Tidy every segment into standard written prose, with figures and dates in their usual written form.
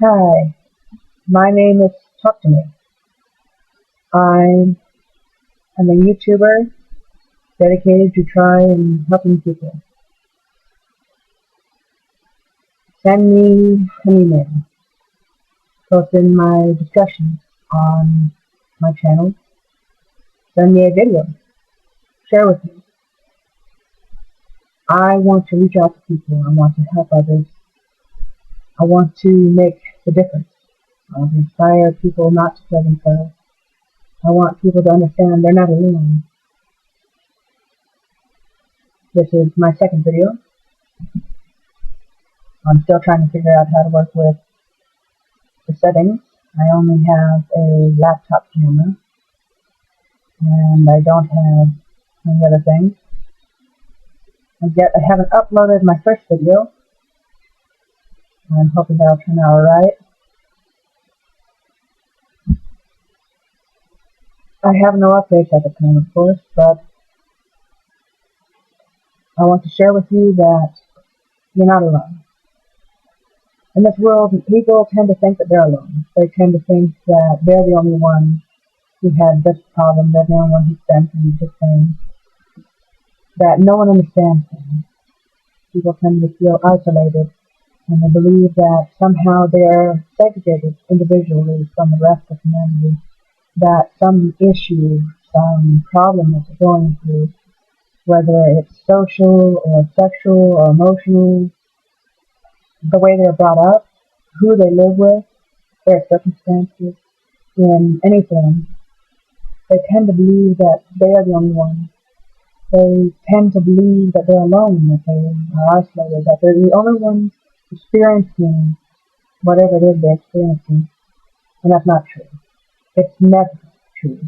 Hi, my name is TalkToMe. I am a YouTuber dedicated to try and helping people. Send me an email, post in my discussions on my channel, send me a video, share with me. I want to reach out to people. I want to help others. I want to make the difference. I want to inspire people not to kill themselves. I want people to understand they're not alone. This is my second video. I'm still trying to figure out how to work with the settings. I only have a laptop camera and I don't have any other things. I haven't uploaded my first video. I'm hoping that'll turn out alright. I have no updates at the time, of course, but I want to share with you that you're not alone. In this world, people tend to think that they're alone. They tend to think that they're the only one who had this problem, they're the only one who's been through this thing, that no one understands them. People tend to feel isolated, and they believe that somehow they're segregated individually from the rest of humanity, that some issue, some problem that they're going through, whether it's social or sexual or emotional, the way they're brought up, who they live with, their circumstances, in any form, they tend to believe that they are the only one. They tend to believe that they're alone, that they are isolated, that they're the only ones experiencing whatever it is they're experiencing. And that's not true. It's never true.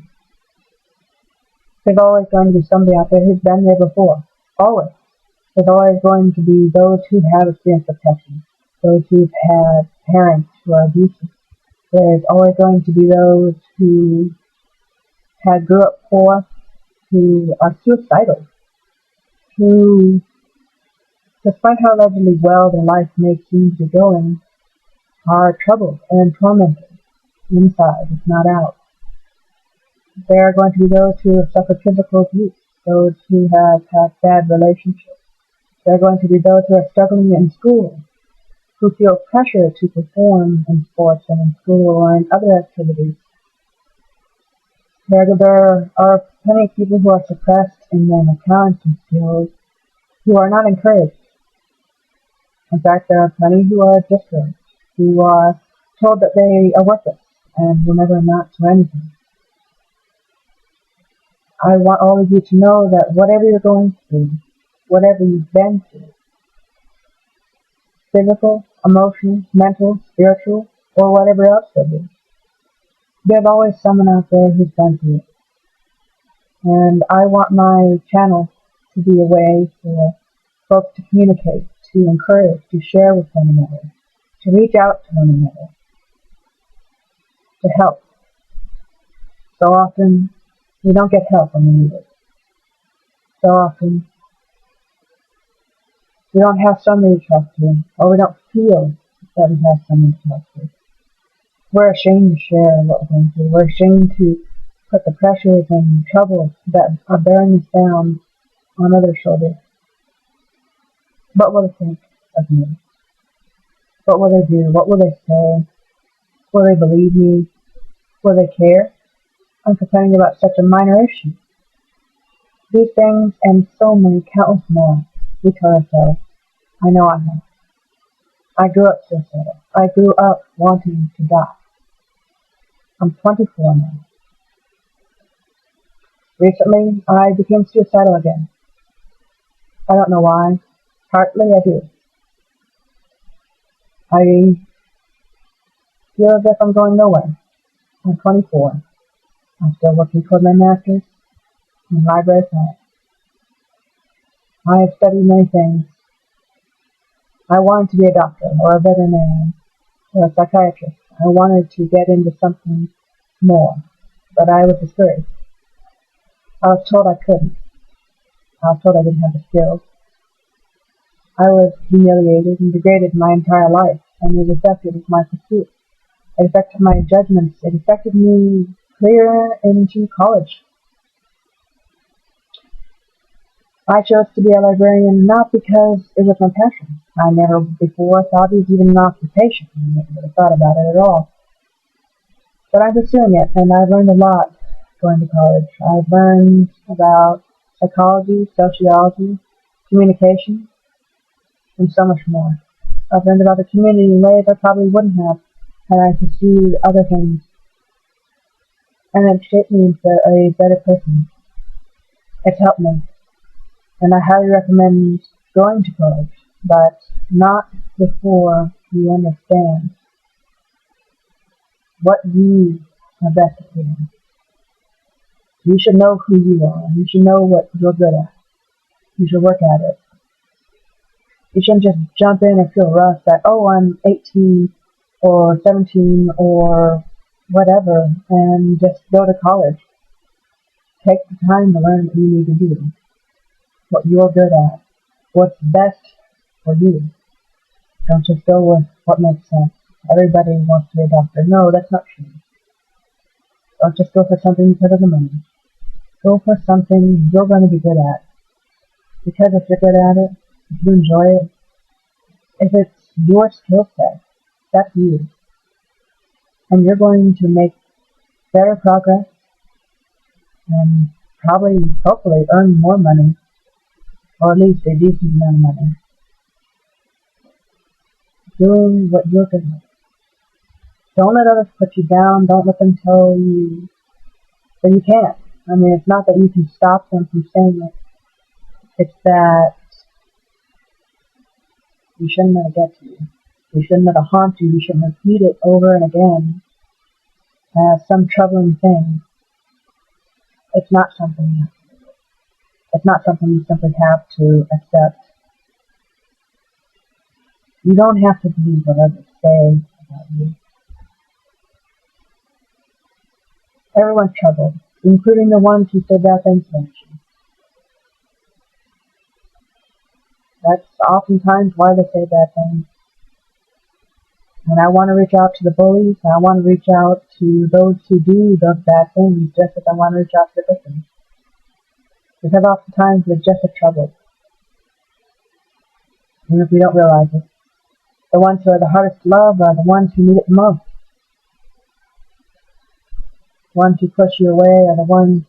There's always going to be somebody out there who's been there before. Always. There's always going to be those who have experienced protection, those who've had parents who are abusive. There's always going to be those who grew up poor, who are suicidal, who, despite how allegedly well their life may seem to be going, are troubled and tormented inside, if not out. There are going to be those who have suffered physical abuse, those who have had bad relationships. There are going to be those who are struggling in school, who feel pressure to perform in sports and in school or in other activities. There are plenty of people who are suppressed in their talents and skills, who are not encouraged. In fact, there are plenty who are discouraged, who are told that they are worthless and will never amount to anything. I want all of you to know that whatever you're going through, whatever you've been through, physical, emotional, mental, spiritual, or whatever else there is, there's always someone out there who's been through it. And I want my channel to be a way for folks to communicate, to encourage, to share with one another, to reach out to one another, to help. So often, we don't get help when we need it. So often, we don't have somebody to talk to, or we don't feel that we have someone to talk to. We're ashamed to share what we're going through. We're ashamed to put the pressures and troubles that are bearing us down on others' shoulders. What will they think of me? What will they do? What will they say? Will they believe me? Will they care? I'm complaining about such a minor issue. These things and so many countless more we tell ourselves. I know I have. I grew up suicidal. I grew up wanting to die. I'm 24 now. Recently, I became suicidal again. I don't know why. Partly I do. I feel as if I'm going nowhere. I'm 24. I'm still working toward my master's in library science. I have studied many things. I wanted to be a doctor or a veterinarian or a psychiatrist. I wanted to get into something more, but I was discouraged. I was told I couldn't. I was told I didn't have the skills. I was humiliated and degraded my entire life, and it affected my pursuit. It affected my judgments. It affected me clear into college. I chose to be a librarian not because it was my passion. I never before thought it was even an occupation. I never thought about it at all. But I'm pursuing it, and I've learned a lot going to college. I've learned about psychology, sociology, communication, and so much more. I've learned about the community in ways I probably wouldn't have had I pursued other things, and it's shaped me into a better person. It's helped me, and I highly recommend going to college, but not before you understand what you are best at doing. You should know who you are. You should know what you're good at. You should work at it. You shouldn't just jump in and feel rushed that, oh, I'm 18 or 17 or whatever, and just go to college. Take the time to learn what you need to do, what you're good at, what's best for you. Don't just go with what makes sense. Everybody wants to be a doctor. No, that's not true. Don't just go for something because of the money. Go for something you're going to be good at. Because if you're good at it, if you enjoy it, if it's your skill set, that's you. And you're going to make better progress and probably, hopefully, earn more money, or at least a decent amount of money, doing what you're good at. Don't let others put you down. Don't let them tell you that you can't. I mean, it's not that you can stop them from saying it. It's that you shouldn't let it get to you. You shouldn't let it haunt you. You shouldn't repeat it over and again as some troubling thing. It's not something you have to do. It's not something you simply have to accept. You don't have to believe what others say about you. Everyone's troubled, including the ones who say bad things about you. That's oftentimes why they say bad things. And I want to reach out to the bullies, and I want to reach out to those who do those bad things, just as I want to reach out to the victims. Because oftentimes we're just as troubled, even if we don't realize it. The ones who are the hardest to love are the ones who need it the most. The ones who push you away are the ones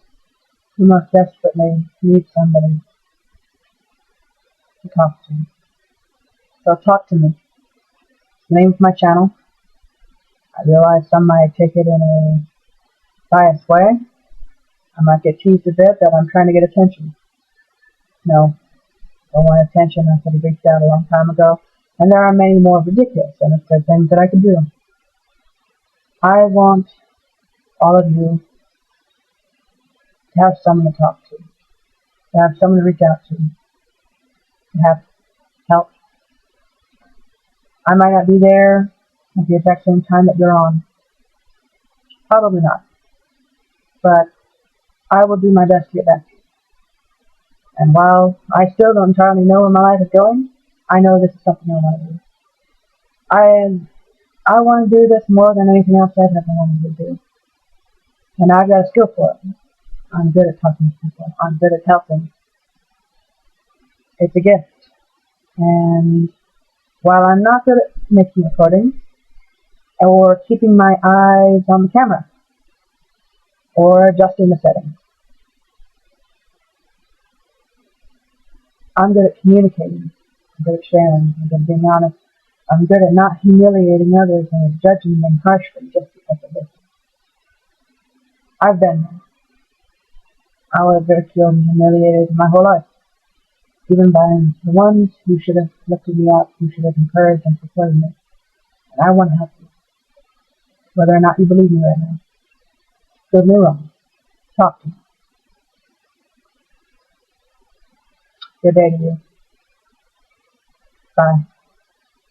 who most desperately need somebody to talk to. So talk to me. The name of my channel. I realize some might take it in a biased way. I might get teased a bit that I'm trying to get attention. No, I don't want attention. I could have reached out a long time ago. And there are many more ridiculous and absurd things that I could do. I want all of you to have someone to talk to have someone to reach out to have help. I might not be there at the exact same time that you're on. Probably not. But I will do my best to get back to you. And while I still don't entirely know where my life is going, I know this is something I want to do. I want to do this more than anything else I've ever wanted to do. And I've got a skill for it. I'm good at talking to people. I'm good at helping. It's a gift. And while I'm not good at making recordings, or keeping my eyes on the camera, or adjusting the settings, I'm good at communicating. I'm good at sharing. I'm good at being honest. I'm good at not humiliating others and judging them harshly just because of this. I've been there. I was ridiculed and humiliated my whole life, even by the ones who should have lifted me up, who should have encouraged and supported me. And I want to help you, whether or not you believe me right now. Prove me wrong. Talk to me. Good day to you. Bye.